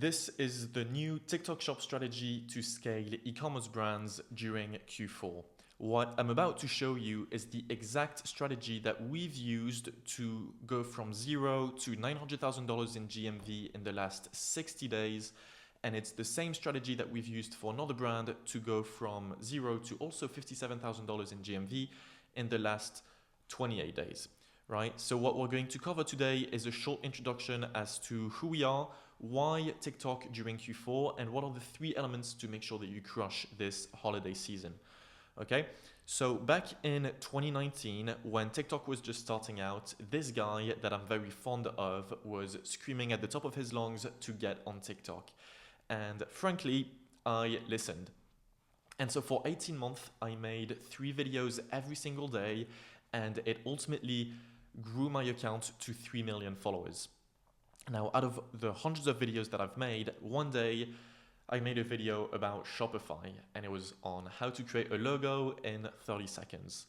This is the new TikTok Shop strategy to scale e-commerce brands during Q4. What I'm about to show you is the exact strategy that we've used to go from zero to $900,000 in GMV in the last 60 days. And it's the same strategy that we've used for another brand to go from zero to also $57,000 in GMV in the last 28 days, right? So what we're going to cover today is a short introduction as to who we are, why TikTok during Q4, and what are the 3 elements to make sure that you crush this holiday season. Okay, so back in 2019, when TikTok was just starting out, this guy that I'm very fond of was screaming at the top of his lungs to get on TikTok. And frankly, I listened. And so for 18 months, I made 3 videos every single day, and it ultimately grew my account to 3 million followers. Now, out of the hundreds of videos that I've made, one day I made a video about Shopify, and it was on how to create a logo in 30 seconds.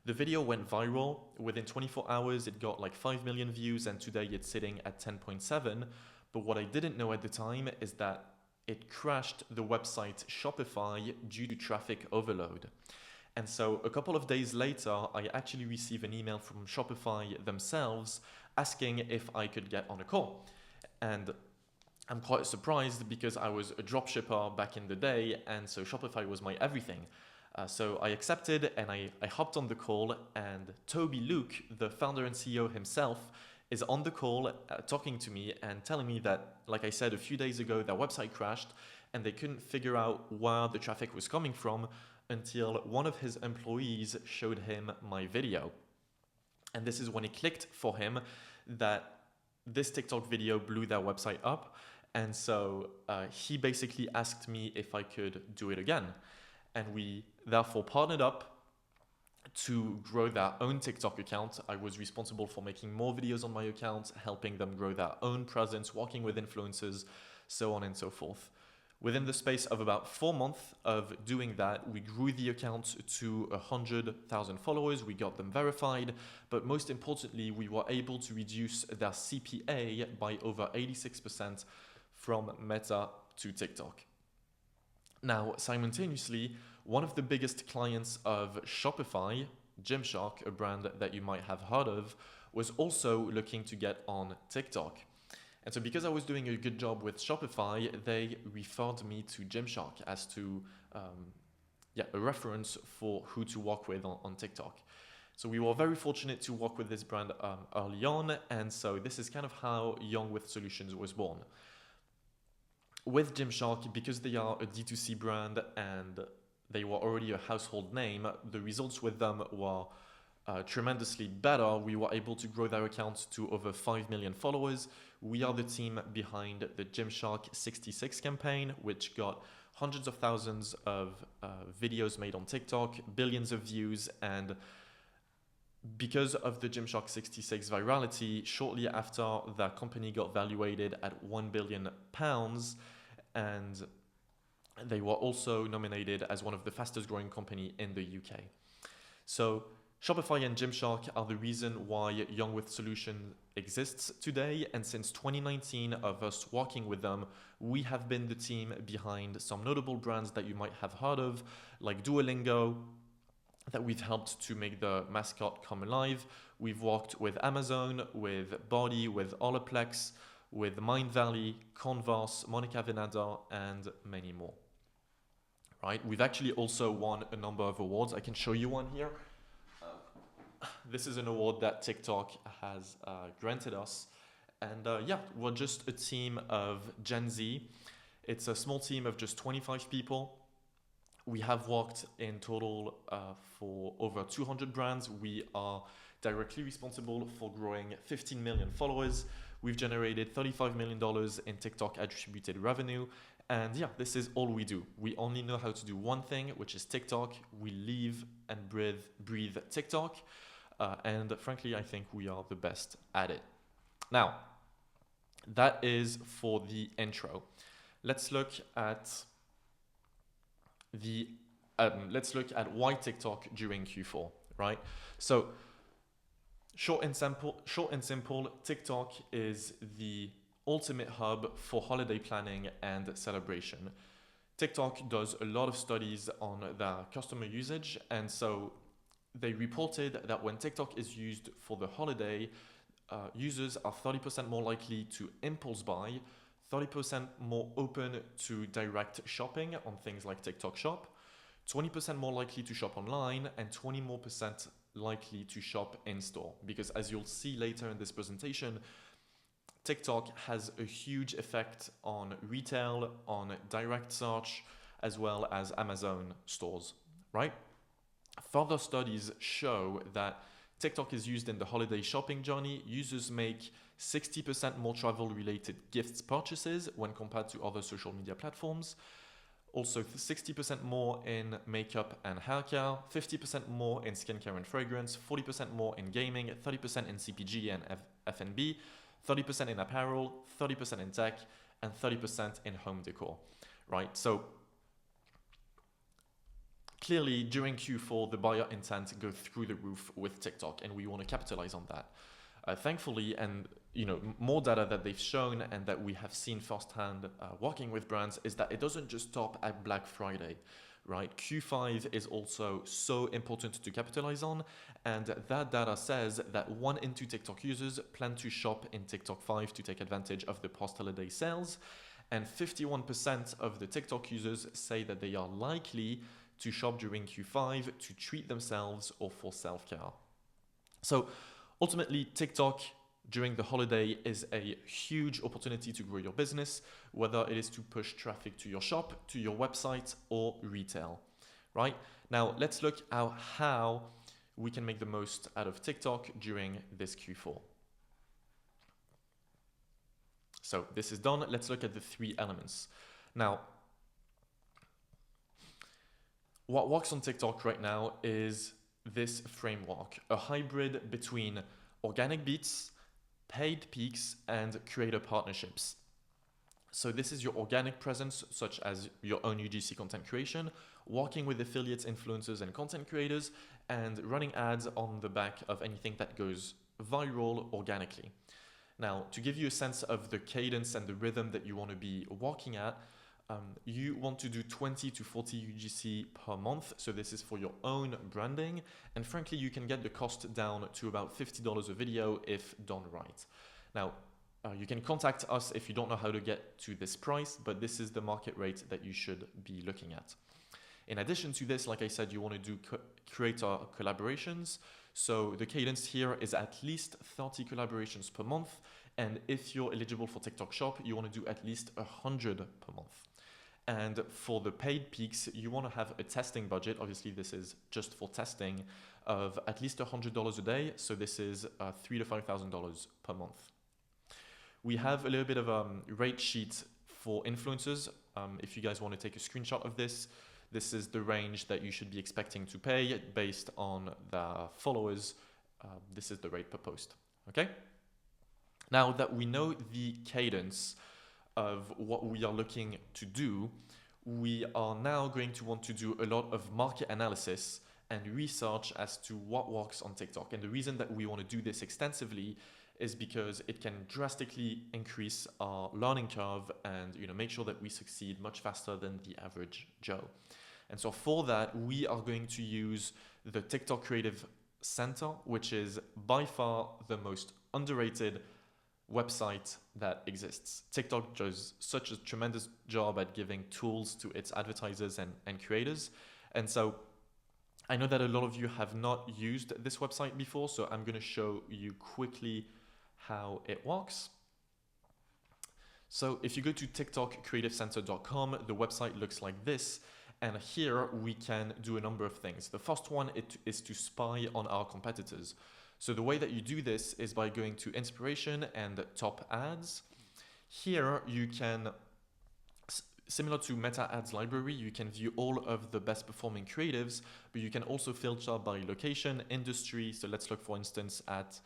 The video went viral. Within 24 hours, it got like 5 million views, and today it's sitting at 10.7. But what I didn't know at the time is that it crashed the website Shopify due to traffic overload. And so a couple of days later, I actually received an email from Shopify themselves asking if I could get on a call. And I'm quite surprised because I was a dropshipper back in the day, and so Shopify was my everything. So I accepted and I hopped on the call, and Toby Luke, the founder and CEO himself, is on the call talking to me and telling me that, like I said a few days ago, their website crashed and they couldn't figure out where the traffic was coming from until one of his employees showed him my video. And this is when it clicked for him that this TikTok video blew their website up. And so he basically asked me if I could do it again. And we therefore partnered up to grow their own TikTok account. I was responsible for making more videos on my account, helping them grow their own presence, working with influencers, so on and so forth. Within the space of about 4 months of doing that, we grew the account to 100,000 followers. We got them verified, but most importantly, we were able to reduce their CPA by over 86% from Meta to TikTok. Now, simultaneously, one of the biggest clients of Shopify, Gymshark, a brand that you might have heard of, was also looking to get on TikTok. And so because I was doing a good job with Shopify, they referred me to Gymshark as to a reference for who to work with on TikTok. So we were very fortunate to work with this brand early on, and so this is kind of how Young with Solutions was born. With Gymshark, because they are a D2C brand and they were already a household name, the results with them were tremendously better. We were able to grow their account to over 5 million followers. We are the team behind the Gymshark 66 campaign, which got hundreds of thousands of videos made on TikTok, billions of views, and because of the Gymshark 66 virality, shortly after their company got valuated at £1 billion, and they were also nominated as one of the fastest growing company in the UK. So Shopify and Gymshark are the reason why Young with Solution exists today, and since 2019 of us working with them, we have been the team behind some notable brands that you might have heard of, like Duolingo, that we've helped to make the mascot come alive. We've worked with Amazon, with Body, with Olaplex, with Mind Valley, Converse, Monica Vinader, and many more. Right? We've actually also won a number of awards. I can show you one here. This is an award that TikTok has granted us. And we're just a team of Gen Z. It's a small team of just 25 people. We have worked in total for over 200 brands. We are directly responsible for growing 15 million followers. We've generated $35 million in TikTok attributed revenue. And this is all we do. We only know how to do one thing, which is TikTok. We live and breathe TikTok. And frankly, I think we are the best at it. Now, that is for the intro. Let's look at why TikTok during Q4, right? So short and simple, TikTok is the ultimate hub for holiday planning and celebration. TikTok does a lot of studies on their customer usage, and so they reported that when TikTok is used for the holiday, users are 30% more likely to impulse buy, 30% more open to direct shopping on things like TikTok Shop, 20% more likely to shop online, and 20% more likely to shop in store. Because as you'll see later in this presentation, TikTok has a huge effect on retail, on direct search, as well as Amazon stores, right? Further studies show that TikTok is used in the holiday shopping journey. Users make 60% more travel-related gifts purchases when compared to other social media platforms. Also 60% more in makeup and hair care, 50% more in skincare and fragrance, 40% more in gaming, 30% in CPG and F&B, 30% in apparel, 30% in tech, and 30% in home decor, right? So clearly during Q4, the buyer intent go through the roof with TikTok, and we want to capitalize on that. Thankfully, and more data that they've shown and that we have seen firsthand working with brands is that it doesn't just stop at Black Friday, right? Q5 is also so important to capitalize on, and that data says that 1 in 2 TikTok users plan to shop in TikTok 5 to take advantage of the post-holiday sales, and 51% of the TikTok users say that they are likely to shop during Q5 to treat themselves or for self-care. So ultimately, TikTok during the holiday is a huge opportunity to grow your business, whether it is to push traffic to your shop, to your website, or retail, right? Now, let's look at how we can make the most out of TikTok during this Q4. So this is done. Let's look at the 3 elements. Now, what works on TikTok right now is this framework, a hybrid between organic beats, paid peaks, and creator partnerships. So this is your organic presence, such as your own UGC content creation, working with affiliates, influencers, and content creators, and running ads on the back of anything that goes viral organically. Now, to give you a sense of the cadence and the rhythm that you want to be working at, you want to do 20 to 40 UGC per month. So this is for your own branding. And frankly, you can get the cost down to about $50 a video if done right. Now, you can contact us if you don't know how to get to this price, but this is the market rate that you should be looking at. In addition to this, like I said, you want to do creator collaborations. So the cadence here is at least 30 collaborations per month. And if you're eligible for TikTok Shop, you want to do at least 100 per month. And for the paid peaks, you want to have a testing budget. Obviously, this is just for testing of at least $100 a day. So this is $3,000 to $5,000 per month. We have a little bit of a rate sheet for influencers. If you guys want to take a screenshot of this, this is the range that you should be expecting to pay based on the followers. This is the rate per post. Okay. Now that we know the cadence of what we are looking to do, we are now going to want to do a lot of market analysis and research as to what works on TikTok. And the reason that we want to do this extensively is because it can drastically increase our learning curve and make sure that we succeed much faster than the average Joe. And so for that, we are going to use the TikTok Creative Center, which is by far the most underrated website that exists. TikTok does such a tremendous job at giving tools to its advertisers and creators. And so I know that a lot of you have not used this website before, so I'm going to show you quickly how it works. So if you go to tiktokcreativecenter.com, the website looks like this. And here we can do a number of things. The first one is to spy on our competitors. So the way that you do this is by going to inspiration and top ads. Here you can, similar to Meta Ads Library, you can view all of the best performing creatives, but you can also filter by location, industry. So let's look, for instance, at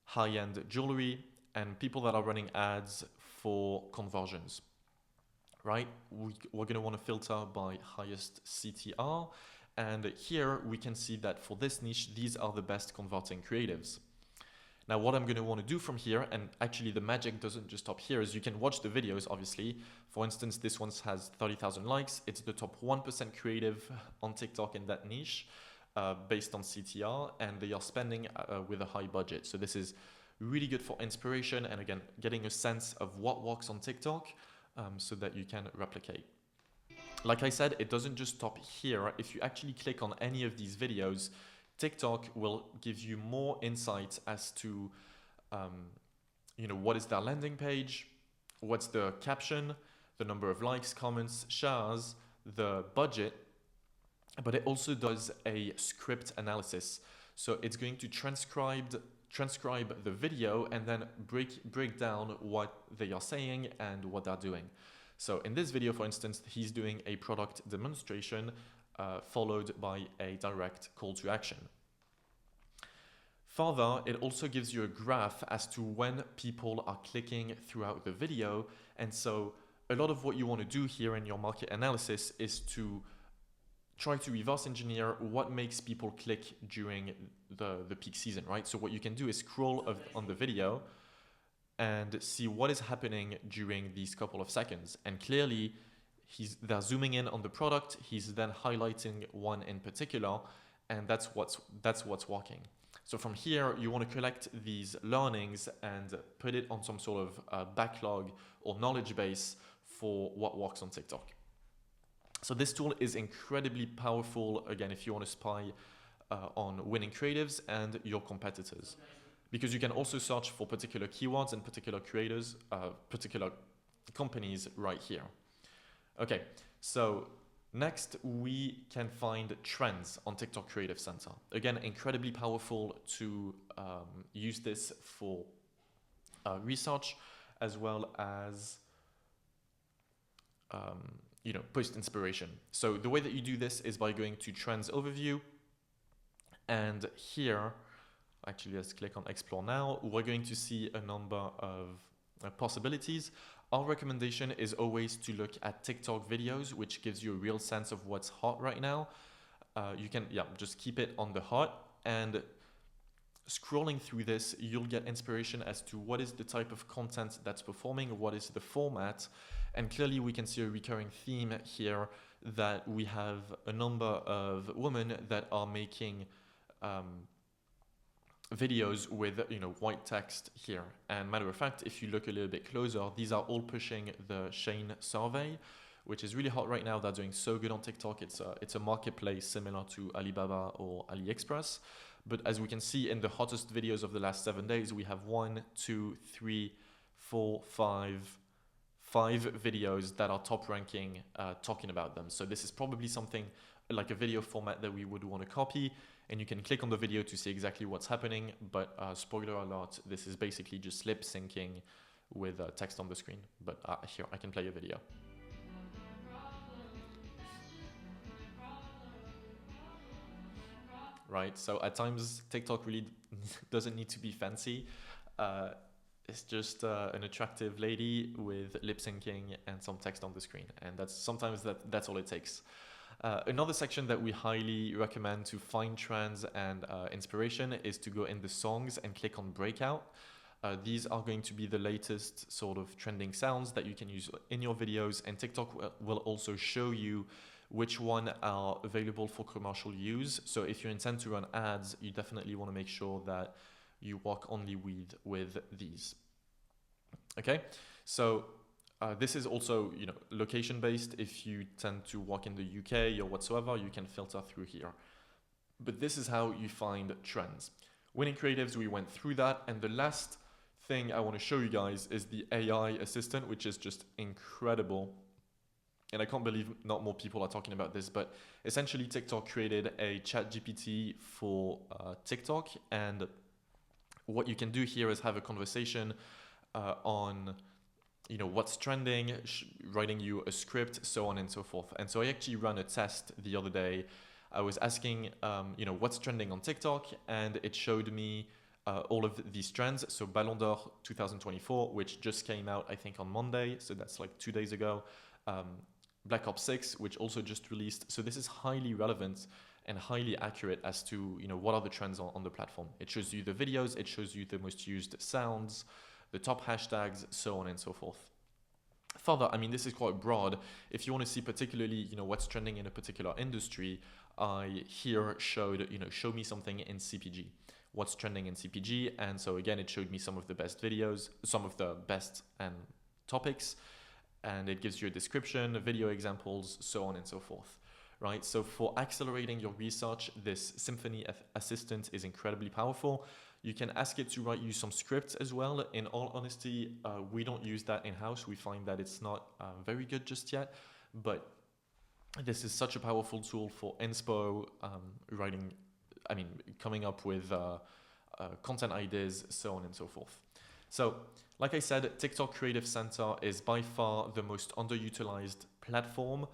high-end jewelry and people that are running ads for conversions, right? We're going to want to filter by highest CTR. And here we can see that for this niche, these are the best converting creatives. Now, what I'm going to want to do from here, and actually the magic doesn't just stop here, is you can watch the videos, obviously. For instance, this one has 30,000 likes. It's the top 1% creative on TikTok in that niche, based on CTR, and they are spending with a high budget. So this is really good for inspiration and, again, getting a sense of what works on TikTok, so that you can replicate. Like I said, it doesn't just stop here. If you actually click on any of these videos, TikTok will give you more insights as to, what is their landing page, what's the caption, the number of likes, comments, shares, the budget, but it also does a script analysis. So it's going to transcribe the video and then break down what they are saying and what they're doing. So in this video, for instance, he's doing a product demonstration, followed by a direct call to action. Further, it also gives you a graph as to when people are clicking throughout the video. And so a lot of what you want to do here in your market analysis is to try to reverse engineer what makes people click during the peak season, right? So what you can do is scroll on the video and see what is happening during these couple of seconds. And clearly, they're zooming in on the product. He's then highlighting one in particular, and that's what's working. So from here, you want to collect these learnings and put it on some sort of backlog or knowledge base for what works on TikTok. So this tool is incredibly powerful, again, if you want to spy on winning creatives and your competitors. Because you can also search for particular keywords and particular creators, particular companies right here. Okay, so next we can find trends on TikTok Creative Center. Again, incredibly powerful to use this for research as well as post inspiration. So the way that you do this is by going to Trends Overview, and here, actually, let's click on Explore Now. We're going to see a number of possibilities. Our recommendation is always to look at TikTok videos, which gives you a real sense of what's hot right now. You can, just keep it on the hot, and scrolling through this, you'll get inspiration as to what is the type of content that's performing, what is the format, and clearly we can see a recurring theme here that we have a number of women that are making videos with white text here. And matter of fact, if you look a little bit closer, these are all pushing the Shane survey, which is really hot right now. They're doing so good on TikTok. It's a marketplace similar to Alibaba or AliExpress. But as we can see in the hottest videos of the last 7 days, we have 1, 2, 3, 4, 5 videos that are top ranking talking about them. So this is probably something like a video format that we would want to copy, and you can click on the video to see exactly what's happening. But spoiler alert, this is basically just lip syncing with text on the screen. But here, I can play a video. Right, so at times TikTok really doesn't need to be fancy. It's just an attractive lady with lip syncing and some text on the screen, and that's all it takes. Another section that we highly recommend to find trends and inspiration is to go in the songs and click on Breakout. These are going to be the latest sort of trending sounds that you can use in your videos, and TikTok will also show you which one are available for commercial use. So if you intend to run ads, you definitely want to make sure that you work only with these. Okay, so this is also location based. If you tend to work in the UK or whatsoever, you can filter through here. But this is how you find trends. Winning creatives, we went through that, and the last thing I want to show you guys is the AI assistant, which is just incredible. And I can't believe not more people are talking about this, but essentially TikTok created a ChatGPT for TikTok, and what you can do here is have a conversation on what's trending, writing you a script, so on and so forth. And so I actually ran a test the other day. I was asking what's trending on TikTok, and it showed me all of these trends. So Ballon d'Or 2024, which just came out I think on Monday, so that's like 2 days ago. Black Ops 6, which also just released. So this is highly relevant, and highly accurate as to what are the trends on the platform. It shows you the videos, it shows you the most used sounds, the top hashtags, so on and so forth. Further, I mean, this is quite broad. If you want to see particularly, what's trending in a particular industry, I here showed, show me something in CPG. What's trending in CPG? And so again, it showed me some of the best videos, some of the best topics, and it gives you a description, video examples, so on and so forth. Right? So for accelerating your research, this Symphony Assistant is incredibly powerful. You can ask it to write you some scripts as well. In all honesty, we don't use that in-house. We find that it's not very good just yet, but this is such a powerful tool for inspo, coming up with content ideas, so on and so forth. So, like I said, TikTok Creative Center is by far the most underutilized platform.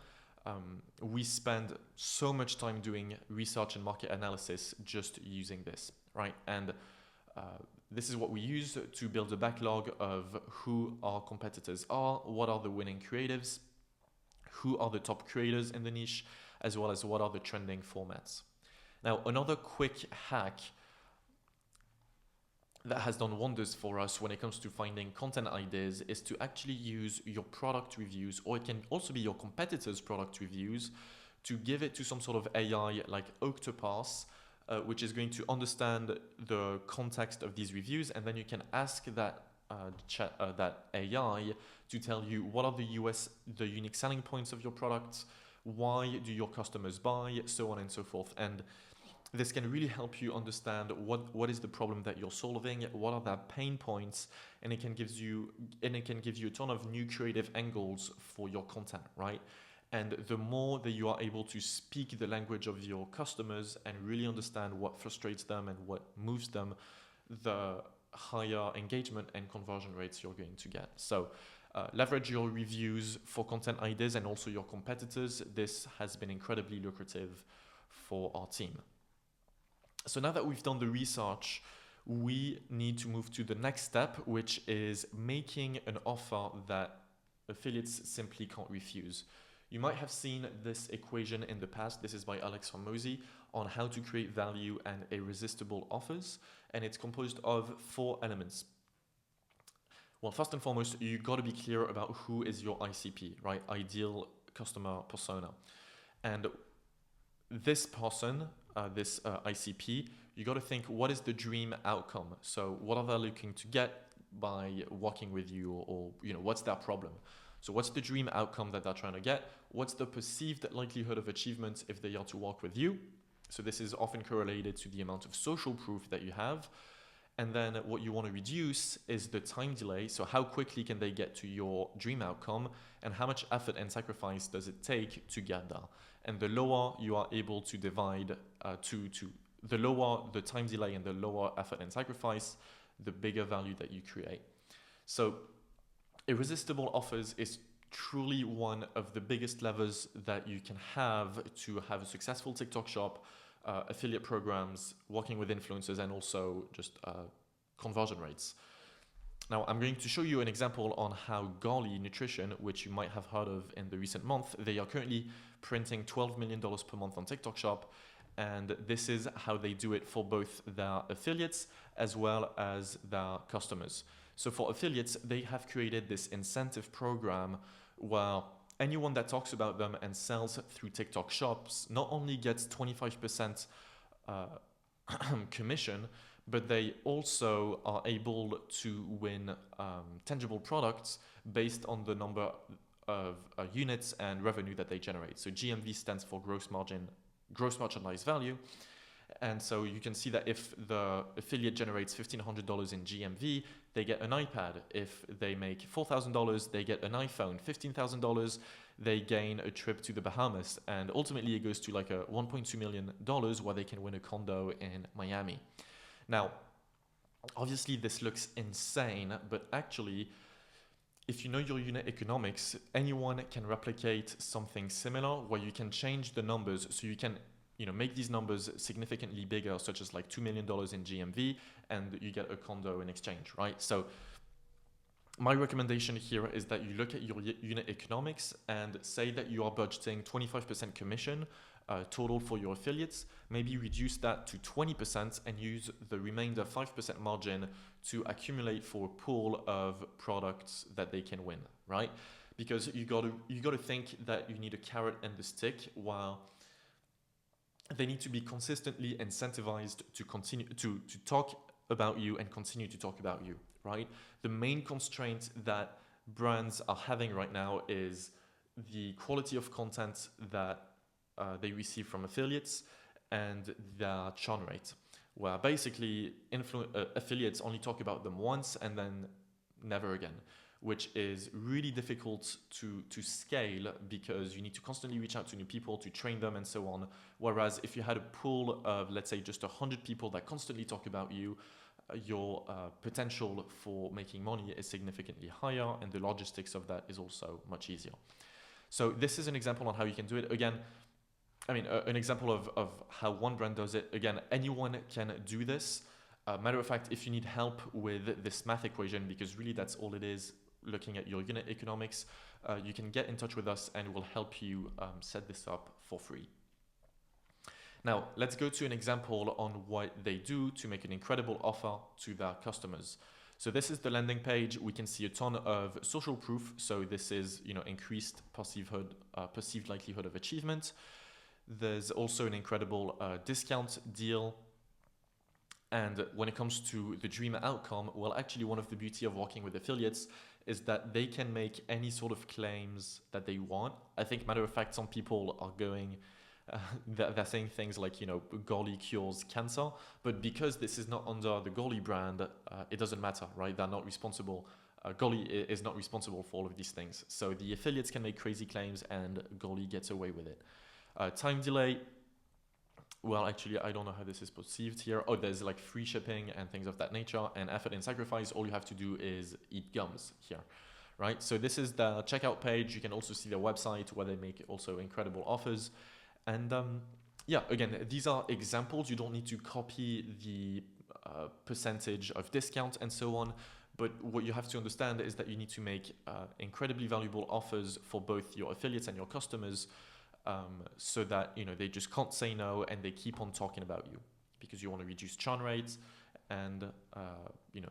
We spend so much time doing research and market analysis just using this, right? And this is what we use to build a backlog of who our competitors are, what are the winning creatives, who are the top creators in the niche, as well as what are the trending formats. Now, another quick hack that has done wonders for us when it comes to finding content ideas is to actually use your product reviews, or it can also be your competitors' product reviews, to give it to some sort of AI like Octopath, which is going to understand the context of these reviews, and then you can ask that that AI to tell you what are the unique selling points of your products, why do your customers buy, so on and so forth. And this can really help you understand what is the problem that you're solving, what are the pain points, and it can give you a ton of new creative angles for your content, right? And the more that you are able to speak the language of your customers and really understand what frustrates them and what moves them, the higher engagement and conversion rates you're going to get. So leverage your reviews for content ideas and also your competitors. This has been incredibly lucrative for our team. So now that we've done the research, we need to move to the next step, which is making an offer that affiliates simply can't refuse. You might have seen this equation in the past. This is by Alex Hormozy on how to create value and irresistible offers. And it's composed of 4 elements. Well, first and foremost, you got to be clear about who is your ICP, right? Ideal customer persona. And this person, this ICP, you got to think, what is the dream outcome? So what are they looking to get by working with you, or what's their problem? So what's the dream outcome that they're trying to get? What's the perceived likelihood of achievement if they are to work with you? So this is often correlated to the amount of social proof that you have. And then what you want to reduce is the time delay. So how quickly can they get to your dream outcome, and how much effort and sacrifice does it take to get there? And the lower you are able to divide the lower the time delay and the lower effort and sacrifice, the bigger value that you create. So irresistible offers is truly one of the biggest levers that you can have to have a successful TikTok shop, affiliate programs, working with influencers, and also just conversion rates. Now, I'm going to show you an example on how Garli Nutrition, which you might have heard of in the recent month, they are currently printing $12 million per month on TikTok Shop. And this is how they do it for both their affiliates as well as their customers. So for affiliates, they have created this incentive program where anyone that talks about them and sells through TikTok shops not only gets 25% commission, but they also are able to win tangible products based on the number of units and revenue that they generate. So GMV stands for gross merchandise value. And so you can see that if the affiliate generates $1,500 in GMV, they get an iPad. If they make $4,000, they get an iPhone. $15,000, they gain a trip to the Bahamas. And ultimately, it goes to like a $1.2 million where they can win a condo in Miami. Now, obviously, this looks insane, but actually, if you know your unit economics, anyone can replicate something similar where you can change the numbers. So you can make these numbers significantly bigger, such as like $2 million in GMV, and you get a condo in exchange, right? So my recommendation here is that you look at your unit economics and say that you are budgeting 25% commission total for your affiliates, maybe reduce that to 20% and use the remainder 5% margin to accumulate for a pool of products that they can win, right? Because you got to think that you need a carrot and the stick, while they need to be consistently incentivized to continue to talk about you and continue to talk about you, right? The main constraint that brands are having right now is the quality of content that they receive from affiliates and their churn rate, where basically affiliates only talk about them once and then never again, which is really difficult to scale because you need to constantly reach out to new people to train them and so on. Whereas if you had a pool of, let's say, just 100 people that constantly talk about you, your potential for making money is significantly higher, and the logistics of that is also much easier. So this is an example on how you can do it. Again, I mean, an example of how one brand does it. Again, anyone can do this. Matter of fact, if you need help with this math equation, because really that's all it is, looking at your unit economics, you can get in touch with us and we'll help you set this up for free. Now, let's go to an example on what they do to make an incredible offer to their customers. So this is the landing page. We can see a ton of social proof. So this is, increased perceived likelihood of achievement. There's also an incredible discount deal. And when it comes to the dream outcome, well, actually one of the beauty of working with affiliates is that they can make any sort of claims that they want. I think, matter of fact, some people are going, they're saying things like, Golly cures cancer, but because this is not under the Golly brand, it doesn't matter, right? They're not responsible. Golly is not responsible for all of these things. So the affiliates can make crazy claims and Golly gets away with it. Time delay. Well, actually, I don't know how this is perceived here. Oh, there's like free shipping and things of that nature. And effort and sacrifice, all you have to do is eat gums here, right? So this is the checkout page. You can also see their website where they make also incredible offers. And yeah, again, these are examples. You don't need to copy the percentage of discount and so on. But what you have to understand is that you need to make incredibly valuable offers for both your affiliates and your customers, so that they just can't say no and they keep on talking about you, because you want to reduce churn rates and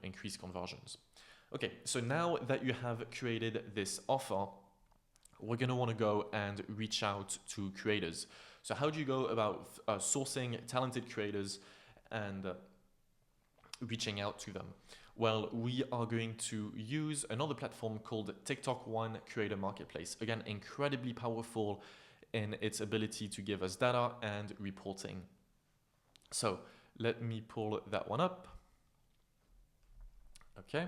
increase conversions. Okay, so now that you have created this offer, we're going to want to go and reach out to creators. So how do you go about sourcing talented creators and reaching out to them? Well, we are going to use another platform called TikTok One Creator Marketplace. Again, incredibly powerful in its ability to give us data and reporting. So let me pull that one up. Okay.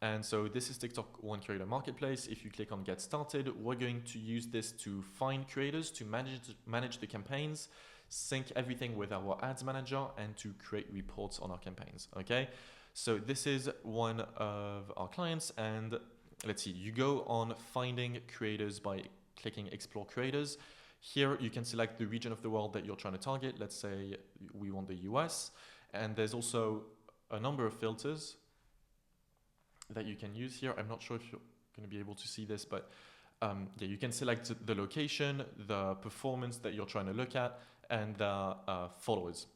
And so this is TikTok One Creator Marketplace. If you click on Get Started, we're going to use this to find creators, to manage the campaigns, sync everything with our ads manager, and to create reports on our campaigns. Okay. So this is one of our clients, and let's see, you go on finding creators by clicking Explore Creators. Here you can select the region of the world that you're trying to target. Let's say we want the US, and there's also a number of filters that you can use here. I'm not sure if you're going to be able to see this, but yeah, you can select the location, the performance that you're trying to look at, and the followers.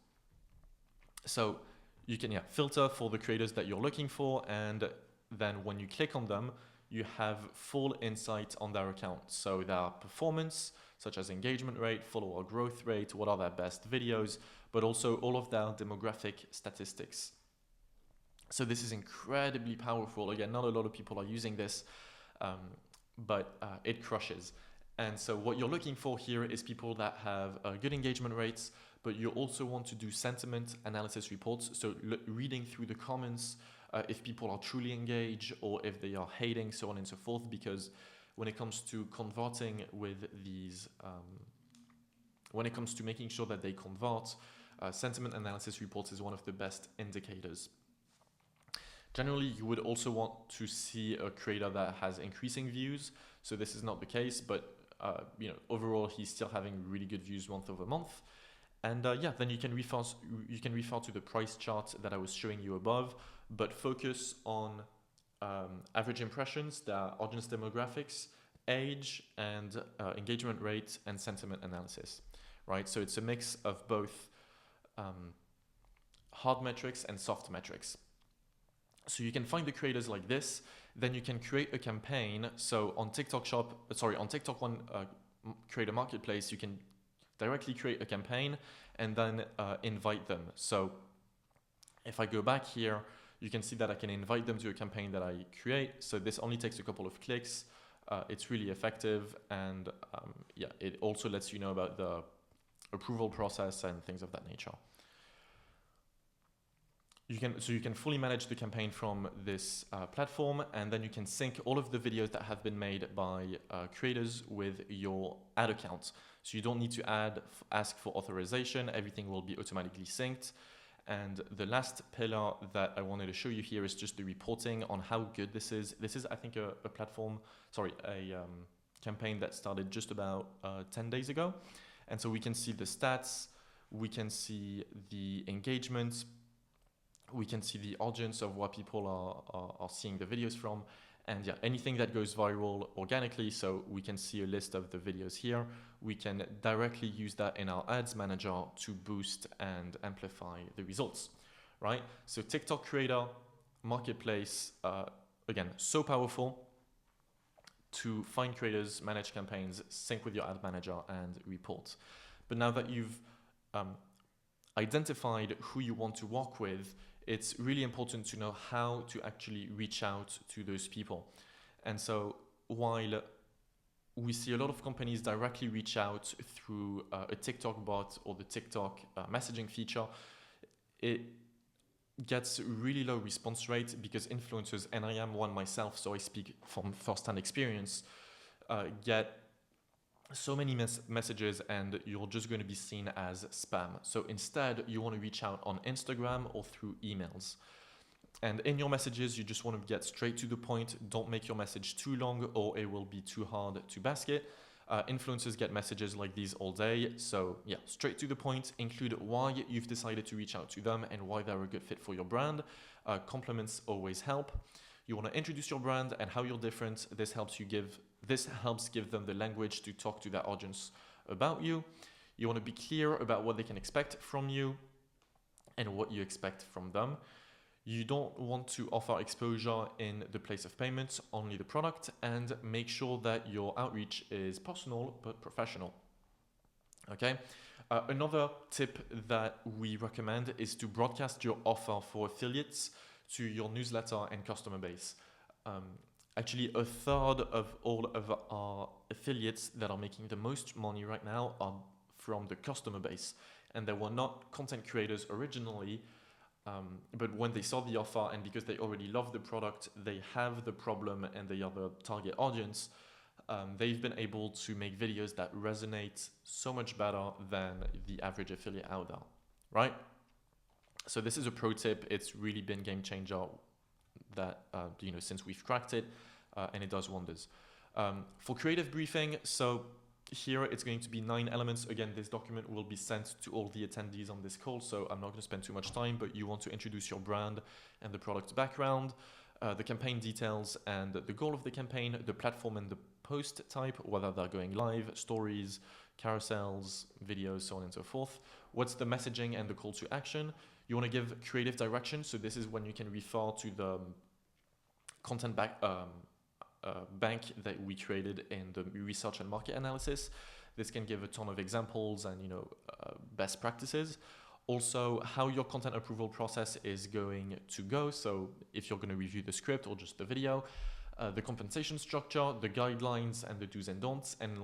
So you can filter for the creators that you're looking for, and then when you click on them, you have full insight on their account. So their performance, such as engagement rate, follower growth rate, what are their best videos, but also all of their demographic statistics. So this is incredibly powerful. Again, not a lot of people are using this, but it crushes. And so what you're looking for here is people that have good engagement rates, but you also want to do sentiment analysis reports. So reading through the comments, if people are truly engaged or if they are hating, so on and so forth, because when it comes to converting with these, when it comes to making sure that they convert, sentiment analysis reports is one of the best indicators. Generally, you would also want to see a creator that has increasing views. So this is not the case, but overall, he's still having really good views month over month. And yeah, then you can refer to the price chart that I was showing you above, but focus on average impressions, the audience demographics, age and engagement rate and sentiment analysis, right? So it's a mix of both hard metrics and soft metrics. So you can find the creators like this, then you can create a campaign. So on TikTok Shop, on TikTok One Creator Marketplace, you can directly create a campaign and then invite them. So if I go back here, you can see that I can invite them to a campaign that I create. So this only takes a couple of clicks. It's really effective, and yeah, it also lets you know about the approval process and things of that nature. You can fully manage the campaign from this platform, and then you can sync all of the videos that have been made by creators with your ad account. So you don't need to ask for authorization. Everything will be automatically synced. And the last pillar that I wanted to show you here is just the reporting on how good this is. This is, I think, a campaign that started just about 10 days ago. And so we can see the stats, we can see the engagement, we can see the audience of what people are seeing the videos from, and yeah, anything that goes viral organically. So we can see a list of the videos here. We can directly use that in our ads manager to boost and amplify the results, right? So TikTok Creator Marketplace, again, so powerful to find creators, manage campaigns, sync with your ad manager, and report. But now that you've identified who you want to work with, it's really important to know how to actually reach out to those people. And so while we see a lot of companies directly reach out through a TikTok bot or the TikTok messaging feature, it gets really low response rate because influencers, and I am one myself, so I speak from first-hand experience, get so many messages and you're just going to be seen as spam. So instead, you want to reach out on Instagram or through emails. And in your messages, you just want to get straight to the point. Don't make your message too long or it will be too hard to basket. Influencers get messages like these all day. So yeah, straight to the point. Include why you've decided to reach out to them and why they're a good fit for your brand. Compliments always help. You want to introduce your brand and how you're different. This helps give them the language to talk to their audience about you. You want to be clear about what they can expect from you and what you expect from them. You don't want to offer exposure in the place of payments, only the product, and make sure that your outreach is personal but professional. Okay. Another tip that we recommend is to broadcast your offer for affiliates to your newsletter and customer base. Actually, a third of all of our affiliates that are making the most money right now are from the customer base. And they were not content creators originally, but when they saw the offer and because they already love the product, they have the problem and they are the target audience, they've been able to make videos that resonate so much better than the average affiliate out there, right? So this is a pro tip. It's really been game changer that, since we've cracked it, and it does wonders. For creative briefing, so here it's going to be 9 elements. Again, this document will be sent to all the attendees on this call, so I'm not going to spend too much time, but you want to introduce your brand and the product background, the campaign details and the goal of the campaign, the platform and the post type, whether they're going live, stories, carousels, videos, so on and so forth. What's the messaging and the call to action? You want to give creative direction, so this is when you can refer to the content bank that we created in the research and market analysis. This can give a ton of examples and best practices. Also, how your content approval process is going to go. So if you're going to review the script or just the video, the compensation structure, the guidelines and the do's and don'ts, and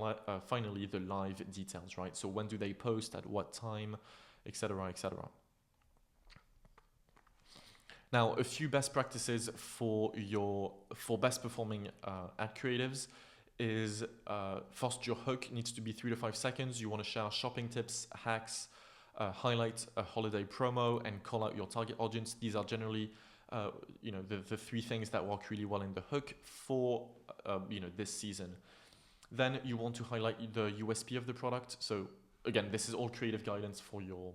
finally the live details, right? So when do they post, at what time, etc., etc. Now, a few best practices for best performing ad creatives is first, your hook needs to be 3 to 5 seconds. You want to share shopping tips, hacks, highlight a holiday promo, and call out your target audience. These are generally the 3 things that work really well in the hook for this season. Then you want to highlight the USP of the product. So again, this is all creative guidance for your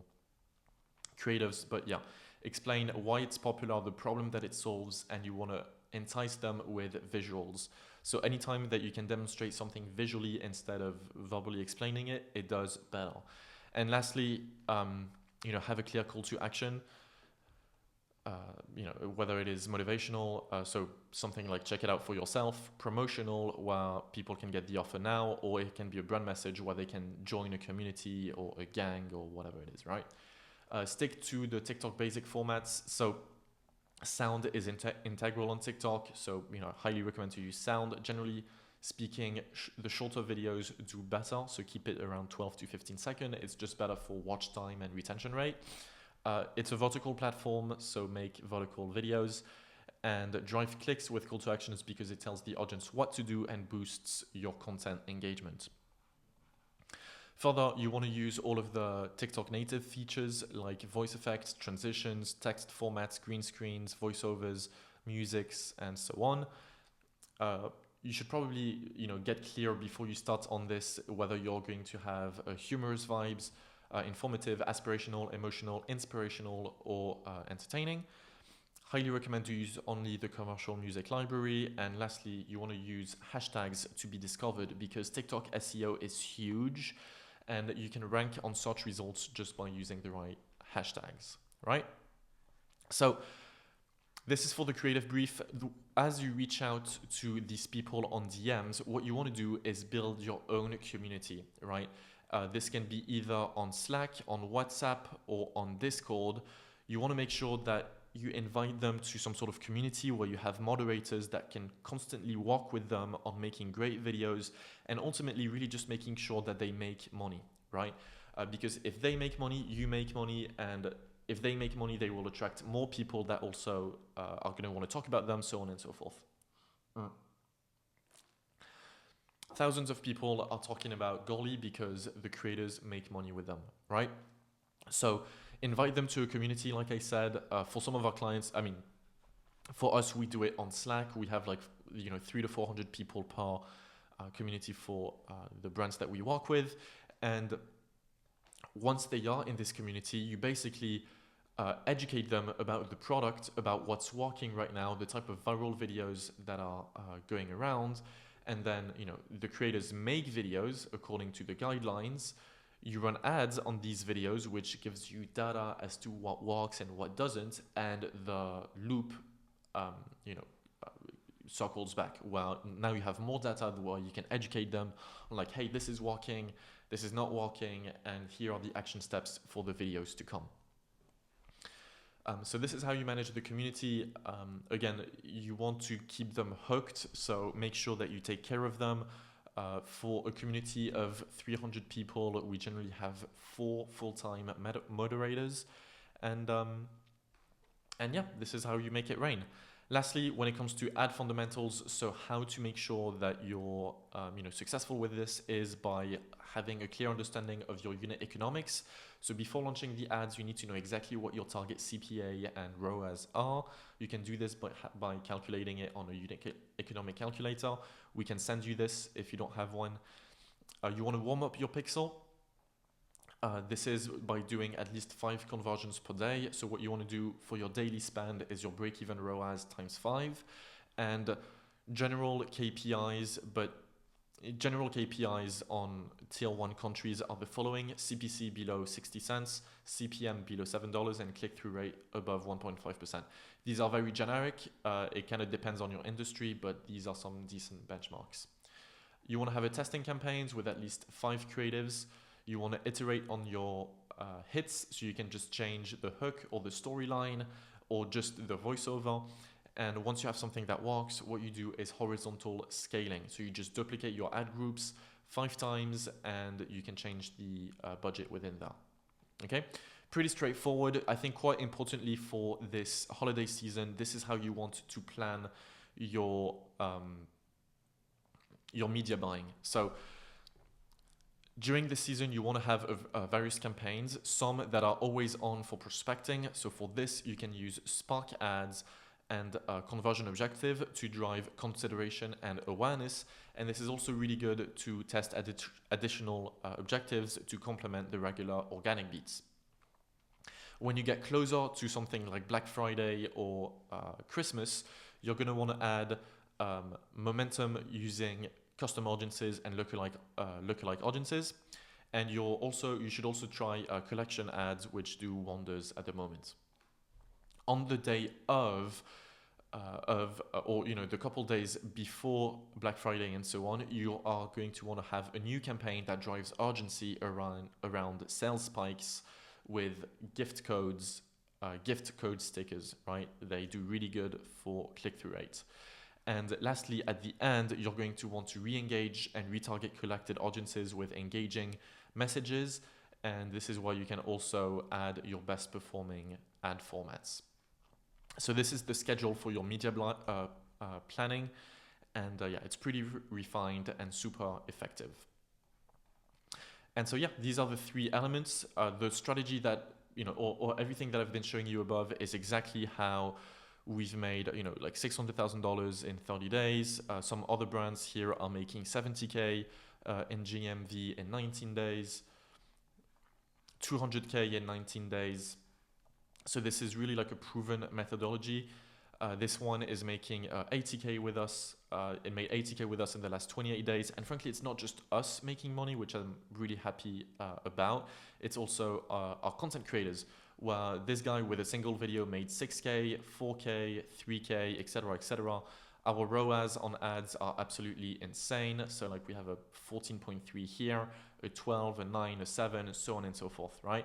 creatives, but yeah. Explain why it's popular, the problem that it solves, and you want to entice them with visuals. So anytime that you can demonstrate something visually instead of verbally explaining it, it does better. And lastly, have a clear call to action. Whether it is motivational, so something like check it out for yourself, promotional, where people can get the offer now, or it can be a brand message where they can join a community or a gang or whatever it is, right? Stick to the TikTok basic formats. So sound is integral on TikTok. So, I highly recommend to use sound. Generally speaking, the shorter videos do better. So keep it around 12 to 15 seconds. It's just better for watch time and retention rate. It's a vertical platform, so make vertical videos and drive clicks with call to actions because it tells the audience what to do and boosts your content engagement. Further, you want to use all of the TikTok native features like voice effects, transitions, text formats, green screens, voiceovers, musics, and so on. You should probably, get clear before you start on this whether you're going to have humorous vibes, informative, aspirational, emotional, inspirational, or entertaining. Highly recommend to use only the commercial music library. And lastly, you want to use hashtags to be discovered because TikTok SEO is huge and you can rank on search results just by using the right hashtags, right? So this is for the creative brief. As you reach out to these people on DMs, what you want to do is build your own community, right? This can be either on Slack, on WhatsApp, or on Discord. You want to make sure that you invite them to some sort of community where you have moderators that can constantly work with them on making great videos and ultimately really just making sure that they make money, right? Because if they make money, you make money, and if they make money, they will attract more people that also are going to want to talk about them, so on and so forth. Thousands of people are talking about Golly because the creators make money with them, right? So invite them to a community, like I said. For some of our clients, for us, we do it on Slack. We have 300 to 400 people per community for the brands that we work with. And once they are in this community, you basically educate them about the product, about what's working right now, the type of viral videos that are going around. And then, the creators make videos according to the guidelines. You run ads on these videos, which gives you data as to what works and what doesn't. And the loop, circles back. Well, now you have more data where you can educate them on like, hey, this is working, this is not working, and here are the action steps for the videos to come. So this is how you manage the community. Again, you want to keep them hooked, so make sure that you take care of them. For a community of 300 people, we generally have 4 full-time moderators. And yeah, this is how you make it rain. Lastly, when it comes to ad fundamentals, so how to make sure that you're successful with this is by having a clear understanding of your unit economics. So before launching the ads, you need to know exactly what your target CPA and ROAS are. You can do this by calculating it on a unit economic calculator. We can send you this if you don't have one. You want to warm up your pixel. This is by doing at least 5 conversions per day. So what you want to do for your daily spend is your break-even ROAS times 5, and general KPIs. But general KPIs on tier 1 countries are the following: CPC below 60 cents, CPM below $7, and click-through rate above 1.5%. These are very generic. It kind of depends on your industry, but these are some decent benchmarks. You want to have a testing campaigns with at least 5 creatives. You want to iterate on your hits, so you can just change the hook or the storyline or just the voiceover. And once you have something that works, what you do is horizontal scaling. So you just duplicate your ad groups 5 times and you can change the budget within that. Okay, pretty straightforward. I think quite importantly for this holiday season, this is how you want to plan your media buying. So during the season, you want to have various campaigns, some that are always on for prospecting. So for this, you can use Spark ads and conversion objective to drive consideration and awareness. And this is also really good to test additional objectives to complement the regular organic beats. When you get closer to something like Black Friday or Christmas, you're going to want to add momentum using custom audiences and lookalike audiences. And you should also try collection ads, which do wonders at the moment. On the day or the couple days before Black Friday and so on, you are going to want to have a new campaign that drives urgency around sales spikes with gift code stickers, right? They do really good for click-through rates. And lastly, at the end, you're going to want to re-engage and retarget collected audiences with engaging messages. And this is why you can also add your best performing ad formats. So this is the schedule for your media planning. And it's pretty refined and super effective. And so these are the three elements. The strategy that, or everything that I've been showing you above is exactly how we've made, like $600,000 in 30 days. Some other brands here are making 70K in GMV in 19 days, 200K in 19 days. So this is really like a proven methodology. This one is making 80K with us. It made 80K with us in the last 28 days. And frankly, it's not just us making money, which I'm really happy about. It's also our content creators, where this guy with a single video made 6K, 4K, 3K, etc., etc. Our ROAS on ads are absolutely insane. So like we have a 14.3 here, a 12, a 9, a 7, so on and so forth, right?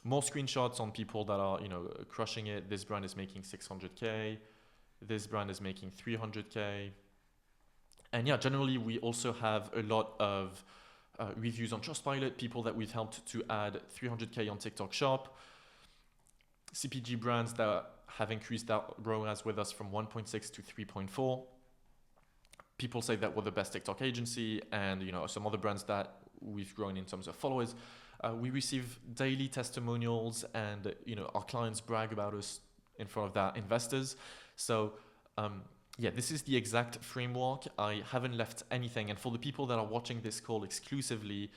More screenshots on people that are, crushing it. This brand is making 600K. This brand is making 300K. And generally we also have a lot of reviews on Trustpilot, people that we've helped to add 300K on TikTok Shop, CPG brands that have increased their ROAS with us from 1.6 to 3.4. People say that we're the best TikTok agency, and some other brands that we've grown in terms of followers. We receive daily testimonials, and our clients brag about us in front of their investors. So this is the exact framework. I haven't left anything. And for the people that are watching this call exclusively,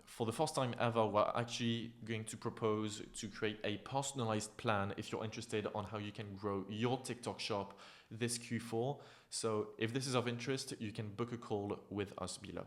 for the first time ever, we're actually going to propose to create a personalized plan if you're interested on how you can grow your TikTok shop this Q4. So if this is of interest, you can book a call with us below.